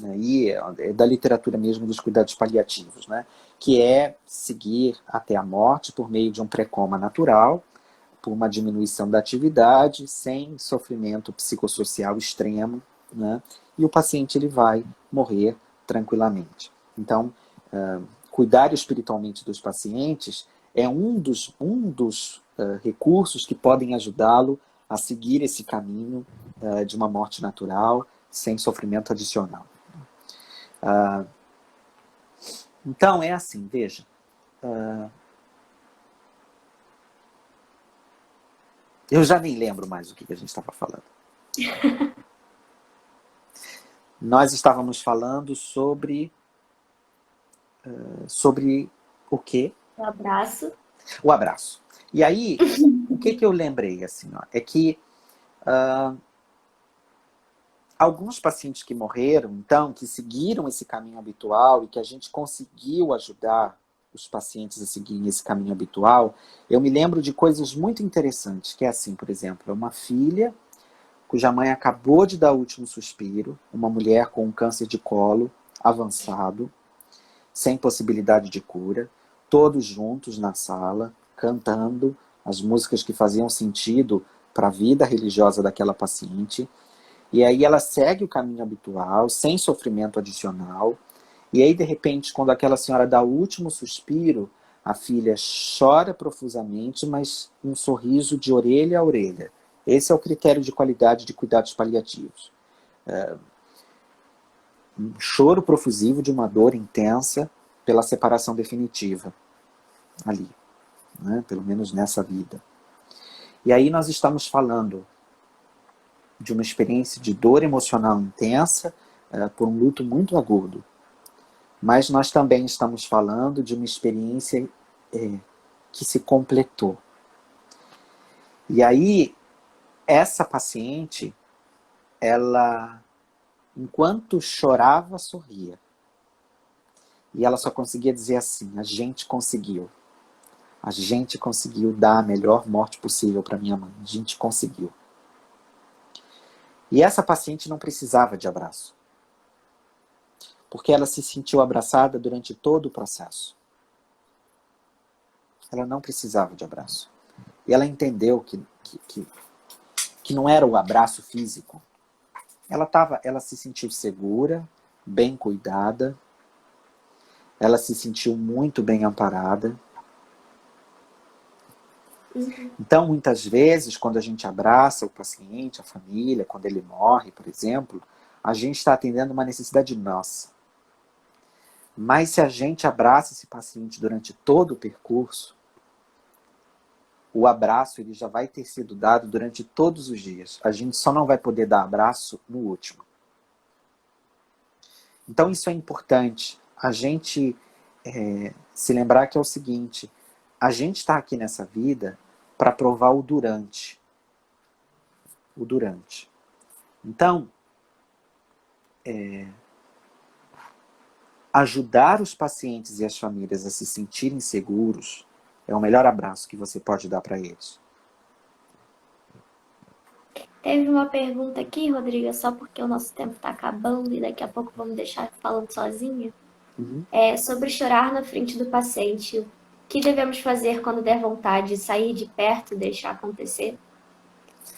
aí é da literatura mesmo dos cuidados paliativos, né? Que é seguir até a morte por meio de um pré-coma natural, por uma diminuição da atividade, sem sofrimento psicossocial extremo, né? E o paciente ele vai morrer tranquilamente. Então, cuidar espiritualmente dos pacientes é um dos recursos que podem ajudá-lo a seguir esse caminho de uma morte natural, sem sofrimento adicional. Então, é assim, veja. Eu já nem lembro mais o que a gente estava falando. Nós estávamos falando sobre o quê? Um abraço. O abraço. E aí, o que eu lembrei, assim, ó, é que alguns pacientes que morreram, então, que seguiram esse caminho habitual e que a gente conseguiu ajudar os pacientes a seguirem esse caminho habitual, eu me lembro de coisas muito interessantes, que é assim, por exemplo, uma filha cuja mãe acabou de dar o último suspiro, uma mulher com um câncer de colo avançado, sem possibilidade de cura, todos juntos na sala, cantando as músicas que faziam sentido para a vida religiosa daquela paciente. E aí ela segue o caminho habitual, sem sofrimento adicional. E aí, de repente, quando aquela senhora dá o último suspiro, A filha chora profusamente, mas um sorriso de orelha a orelha. Esse é o critério de qualidade de cuidados paliativos. Um choro profusivo de uma dor intensa pela separação definitiva ali, né? Pelo menos nessa vida. E aí nós estamos falando de uma experiência de dor emocional intensa por um luto muito agudo. Mas nós também estamos falando de uma experiência que se completou. E aí, essa paciente, ela, enquanto chorava, sorria. E ela só conseguia dizer assim: a gente conseguiu. A gente conseguiu dar a melhor morte possível para minha mãe. A gente conseguiu. E essa paciente não precisava de abraço. Porque ela se sentiu abraçada durante todo o processo. Ela não precisava de abraço. E ela entendeu que não era o abraço físico. Ela se sentiu segura, bem cuidada. Ela se sentiu muito bem amparada. Então, muitas vezes, quando a gente abraça o paciente, a família, quando ele morre, por exemplo, a gente está atendendo uma necessidade nossa. Mas se a gente abraça esse paciente durante todo o percurso, o abraço ele já vai ter sido dado durante todos os dias. A gente só não vai poder dar abraço no último. Então isso é importante. A gente se lembrar que é o seguinte: a gente está aqui nessa vida para provar o durante. O durante. Então, ajudar os pacientes e as famílias a se sentirem seguros é o melhor abraço que você pode dar para eles. Teve uma pergunta aqui, Rodrigo, só porque o nosso tempo está acabando e daqui a pouco vamos deixar falando sozinha. É sobre chorar na frente do paciente. O que devemos fazer quando der vontade de sair de perto e deixar acontecer?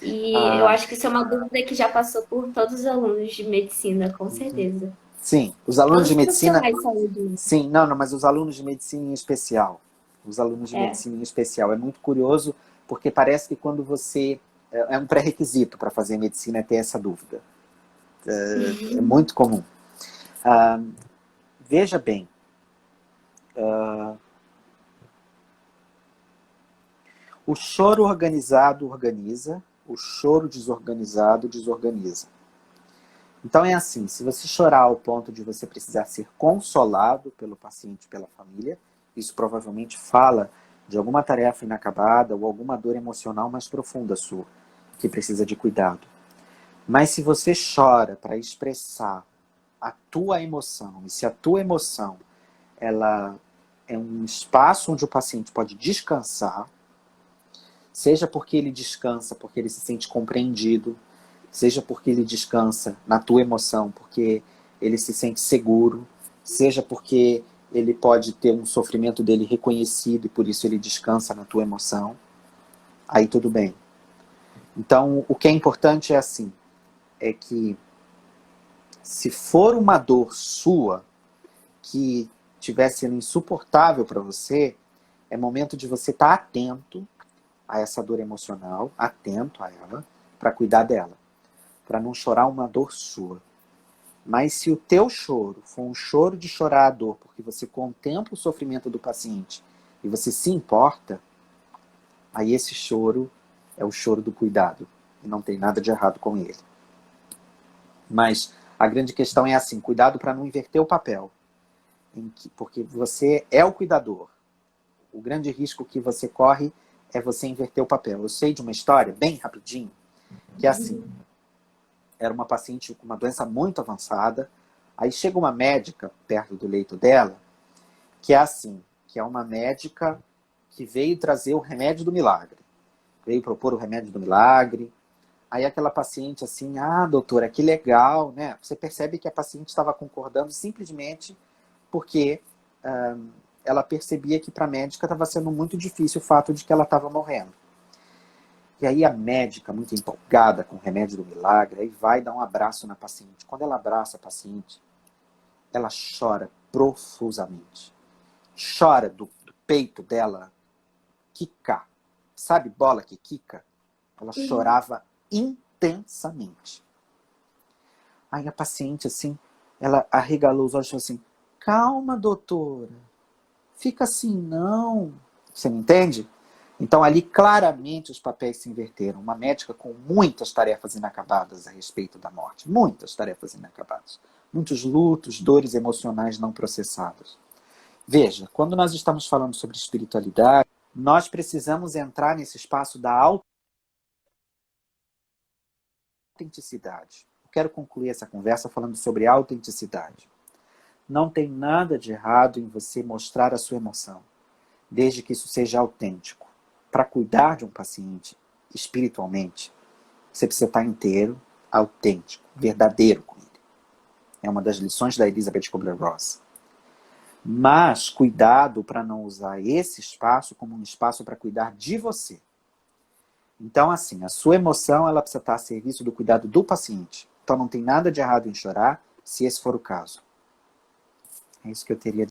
E eu acho que isso é uma dúvida que já passou por todos os alunos de medicina, com certeza. Sim, os alunos Todos de os medicina... profissionais de saúde. Sim, não, mas os alunos de medicina em especial. Os alunos de medicina em especial. É muito curioso, porque parece que quando você... É um pré-requisito para fazer medicina ter essa dúvida. É muito comum. Veja bem. O choro organizado organiza, o choro desorganizado desorganiza. Então é assim, se você chorar ao ponto de você precisar ser consolado pelo paciente e pela família, isso provavelmente fala de alguma tarefa inacabada ou alguma dor emocional mais profunda sua, que precisa de cuidado. Mas se você chora para expressar a tua emoção, e se a tua emoção ela é um espaço onde o paciente pode descansar, seja porque ele descansa, porque ele se sente compreendido, seja porque ele descansa na tua emoção, porque ele se sente seguro, seja porque ele pode ter um sofrimento dele reconhecido e por isso ele descansa na tua emoção, aí tudo bem. Então, o que é importante é assim, é que se for uma dor sua que estiver sendo insuportável para você, é momento de você estar atento a essa dor emocional, atento a ela, para cuidar dela, para não chorar uma dor sua. Mas se o teu choro for um choro de chorar a dor, porque você contempla o sofrimento do paciente e você se importa, aí esse choro é o choro do cuidado. E não tem nada de errado com ele. Mas a grande questão é assim, cuidado para não inverter o papel. Porque você é o cuidador. O grande risco que você corre é você inverter o papel. Eu sei de uma história, bem rapidinho, que é assim. Era uma paciente com uma doença muito avançada. Aí chega uma médica perto do leito dela, que é assim, que é uma médica que veio trazer o remédio do milagre. Veio propor o remédio do milagre. Aí aquela paciente assim, doutora, que legal, né? Você percebe que a paciente estava concordando simplesmente porque ela percebia que para a médica estava sendo muito difícil o fato de que ela estava morrendo. E aí a médica, muito empolgada com o remédio do milagre, aí vai dar um abraço na paciente. Quando ela abraça a paciente, ela chora profusamente. Chora do peito dela quicar. Sabe bola que quica? Ela chorava intensamente. Aí a paciente, assim, ela arregalou os olhos e falou assim, calma, doutora. Fica assim, não. Você me entende? Então, ali, claramente, os papéis se inverteram. Uma médica com muitas tarefas inacabadas a respeito da morte. Muitas tarefas inacabadas. Muitos lutos, dores emocionais não processados. Veja, quando nós estamos falando sobre espiritualidade, nós precisamos entrar nesse espaço da autenticidade. Eu quero concluir essa conversa falando sobre autenticidade. Não tem nada de errado em você mostrar a sua emoção, desde que isso seja autêntico. Para cuidar de um paciente espiritualmente, você precisa estar inteiro, autêntico, verdadeiro com ele. É uma das lições da Elizabeth Kubler-Ross. Mas cuidado para não usar esse espaço como um espaço para cuidar de você. Então, assim, a sua emoção ela precisa estar a serviço do cuidado do paciente. Então não tem nada de errado em chorar, se esse for o caso. É isso que eu teria